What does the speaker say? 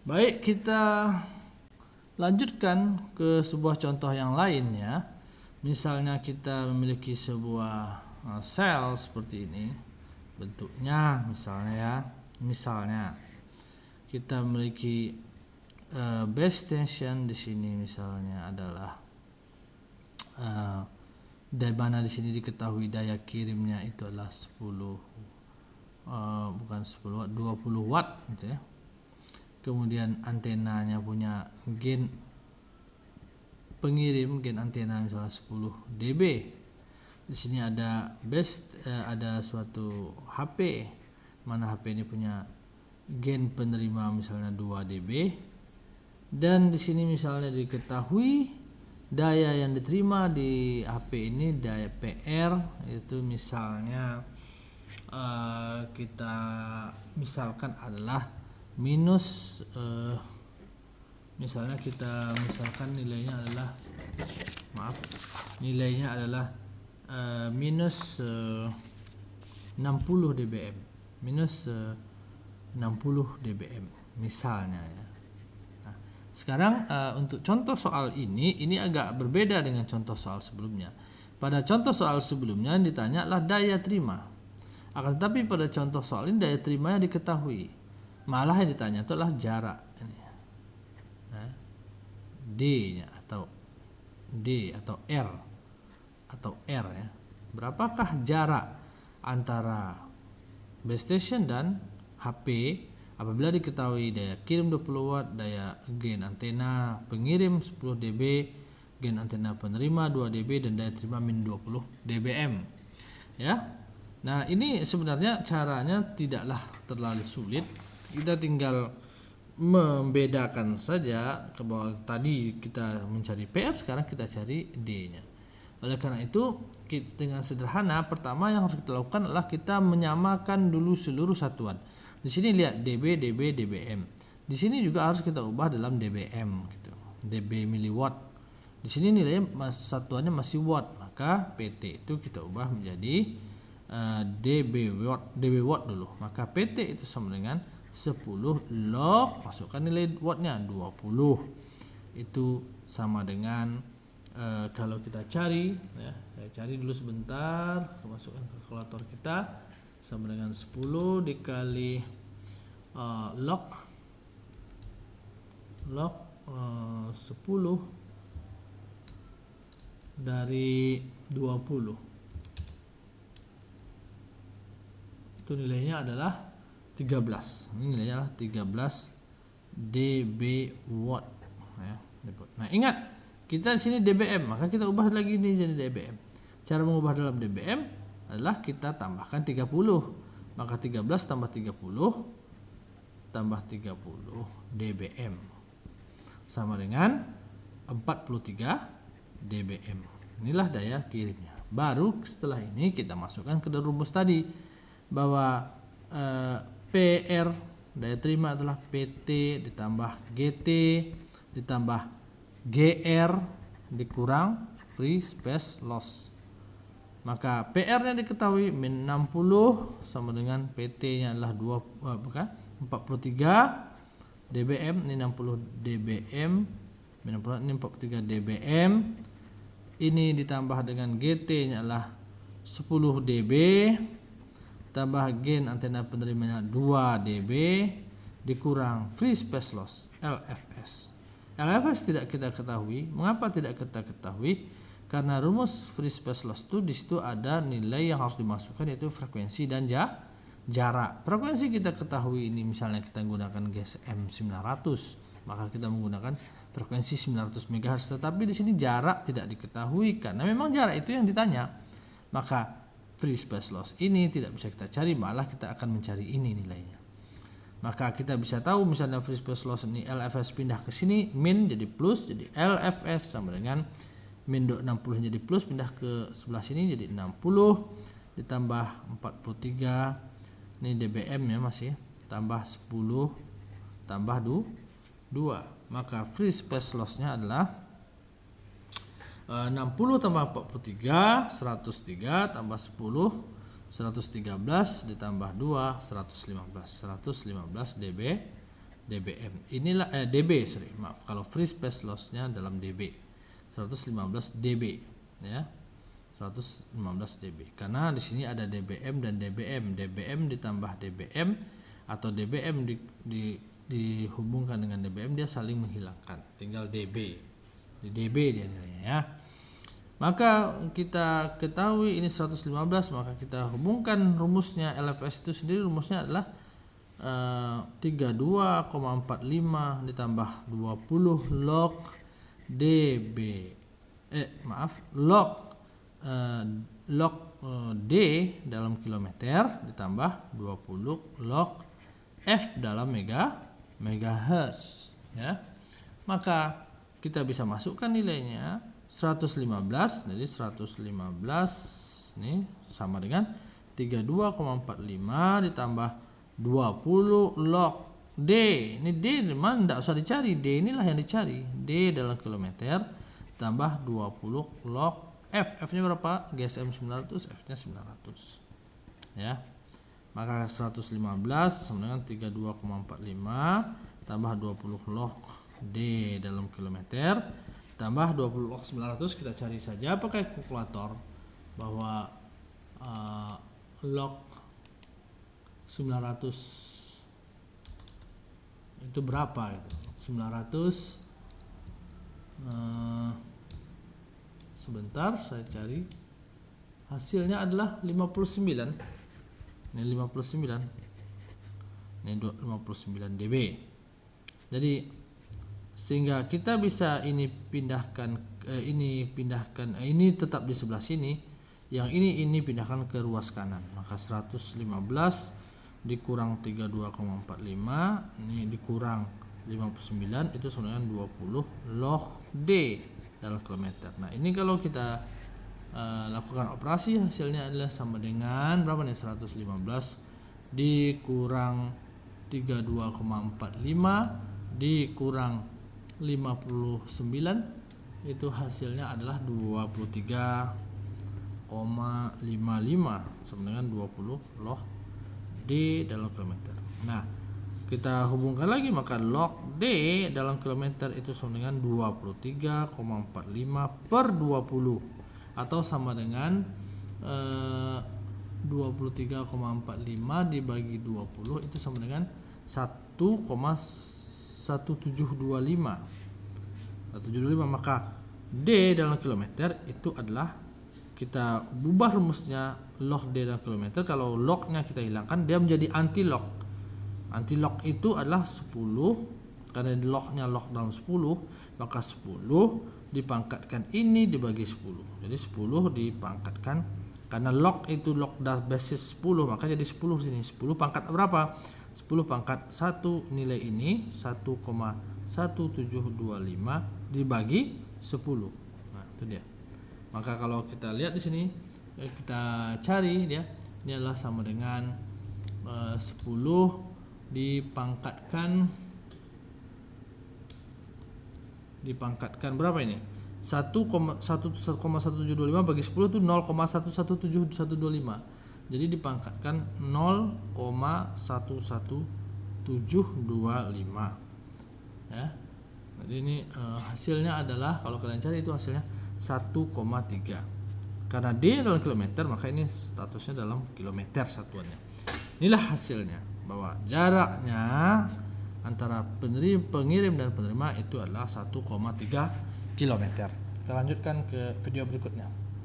Baik, kita lanjutkan ke sebuah contoh yang lain ya. Misalnya kita memiliki sebuah sel seperti ini bentuknya, misalnya kita memiliki base station di sini misalnya adalah dari mana di sini diketahui daya kirimnya itu adalah 20 watt gitu ya. Kemudian antenanya punya gain pengirim, gain antena misalnya 10 dB. Di sini ada ada suatu HP, mana HP ini punya gain penerima misalnya 2 dB. Dan di sini misalnya diketahui daya yang diterima di HP ini, daya PR itu misalnya kita misalkan adalah minus misalkan nilainya adalah minus 60 dBm misalnya ya. Nah, sekarang untuk contoh soal ini agak berbeda dengan contoh soal sebelumnya. Pada contoh soal sebelumnya ditanyalah daya terima, akan tetapi pada contoh soal ini daya terimanya diketahui, malah yang ditanya itu adalah jarak ini. Nah, D-nya atau R ya. Berapakah jarak antara base station dan HP apabila diketahui daya kirim 20 watt, daya gain antena pengirim 10 dB, gain antena penerima 2 dB, dan daya terima min 20 dBm ya. Nah, ini sebenarnya caranya tidaklah terlalu sulit. Kita tinggal membedakan saja ke bawah. Tadi kita mencari PR, sekarang kita cari D-nya. Oleh karena itu, dengan sederhana, pertama yang harus kita lakukan adalah kita menyamakan dulu seluruh satuan. Di sini lihat dB, dB, dBm. Di sini juga harus kita ubah dalam dBm gitu. dB miliwatt. Di sini nilainya satuannya masih watt, maka PT itu kita ubah menjadi dB watt dulu. Maka PT itu sama dengan 10 log, masukkan nilai wattnya 20. Itu sama dengan kalau kita cari ya, saya cari dulu sebentar, masukkan kalkulator kita, sama dengan 10 dikali log 10 dari 20. Itu nilainya adalah 13. Ini nilainya adalah 13 dB watt ya. Nah, ingat kita di sini dBm, maka kita ubah lagi ini jadi dBm. Cara mengubah dalam dBm adalah kita tambahkan 30. Maka 13 tambah 30 tambah 30 dBm sama dengan 43 dBm. Inilah daya kirimnya. Baru setelah ini kita masukkan ke rumus tadi bahwa PR daya terima adalah PT ditambah GT ditambah GR dikurang free space loss. Maka PR-nya diketahui min 60 sama dengan PT-nya adalah 43 dBm, ini 60 dBm, min 60 ini 43 dBm. Ini ditambah dengan GT-nya adalah 10 dB tambah gain antena penerimanya 2 dB dikurang free space loss LFS. LFS tidak kita ketahui. Mengapa tidak kita ketahui? Karena rumus free space loss itu di situ ada nilai yang harus dimasukkan, yaitu frekuensi dan jarak. Frekuensi kita ketahui, ini misalnya kita menggunakan GSM 900, maka kita menggunakan frekuensi 900 MHz. Tetapi di sini jarak tidak diketahui karena memang jarak itu yang ditanya. Maka free space loss ini tidak bisa kita cari, malah kita akan mencari ini nilainya. Maka kita bisa tahu misalnya free space loss ini LFS pindah ke sini, min jadi plus, jadi LFS sama dengan min 60 jadi plus, pindah ke sebelah sini jadi 60 ditambah 43, ini dBm ya masih, tambah 10 tambah 2. Maka free space loss-nya adalah 60 tambah 43 103 tambah 10 113 ditambah 2 115 dB dBm. Inilah dB, sorry, maaf. Kalau free space loss-nya dalam dB 115 dB ya. 115 dB. Karena di sini ada dBm dan dBm. dBm ditambah dBm atau dBm dihubungkan dengan dBm, dia saling menghilangkan. Tinggal dB. Di dB dia nilainya ya. Maka kita ketahui ini 115, maka kita hubungkan rumusnya. LFS itu sendiri rumusnya adalah 32,45 ditambah 20 log dB log D dalam kilometer ditambah 20 log F dalam megahertz ya. Maka kita bisa masukkan nilainya 115. Jadi 115 ini sama dengan 32,45 ditambah 20 log D. Ini D memang tidak usah dicari, D inilah yang dicari, D dalam kilometer tambah 20 log F. F nya berapa? GSM 900, F nya 900 ya. Maka 115 sama dengan 32,45 tambah 20 log D dalam kilometer tambah 20 log 900. Kita cari saja pakai kalkulator bahwa log 900 itu berapa gitu. 900 sebentar saya cari, hasilnya adalah 59. Ini 59. Ini 59 dB. Jadi sehingga kita bisa ini tetap di sebelah sini, yang ini pindahkan ke ruas kanan. Maka 115 dikurang 32,45 ini dikurang 59 itu sama dengan 20 log D dalam kilometer. Nah, ini kalau kita lakukan operasi hasilnya adalah sama dengan berapa nih? 115 dikurang 32,45 dikurang 59 itu hasilnya adalah 23,55 sama dengan 20 log D dalam kilometer. Nah, kita hubungkan lagi, maka log D dalam kilometer itu sama dengan 23,45 per 20 atau sama dengan 23,45 dibagi 20 itu sama dengan 1,1725. Maka D dalam kilometer itu adalah, kita ubah rumusnya log D dalam kilometer. Kalau lognya kita hilangkan, dia menjadi anti log. Anti log itu adalah 10, karena lognya log dalam 10, maka 10 dipangkatkan ini dibagi 10. Jadi 10 dipangkatkan, karena log itu log basis 10, maka jadi 10 sini. 10 pangkat berapa? 10 pangkat 1 nilai ini 1,1725 dibagi 10. Nah, itu dia. Maka kalau kita lihat di sini, kita cari dia, ini adalah sama dengan 10 dipangkatkan berapa ini? 1,1725 bagi 10 itu 0,11725. Jadi dipangkatkan 0,11725 ya. Jadi ini hasilnya adalah, kalau kalian cari itu hasilnya 1,3. Karena D dalam kilometer, maka ini statusnya dalam kilometer satuannya. Inilah hasilnya, bahwa jaraknya antara pengirim dan penerima itu adalah 1,3 km. Kita lanjutkan ke video berikutnya.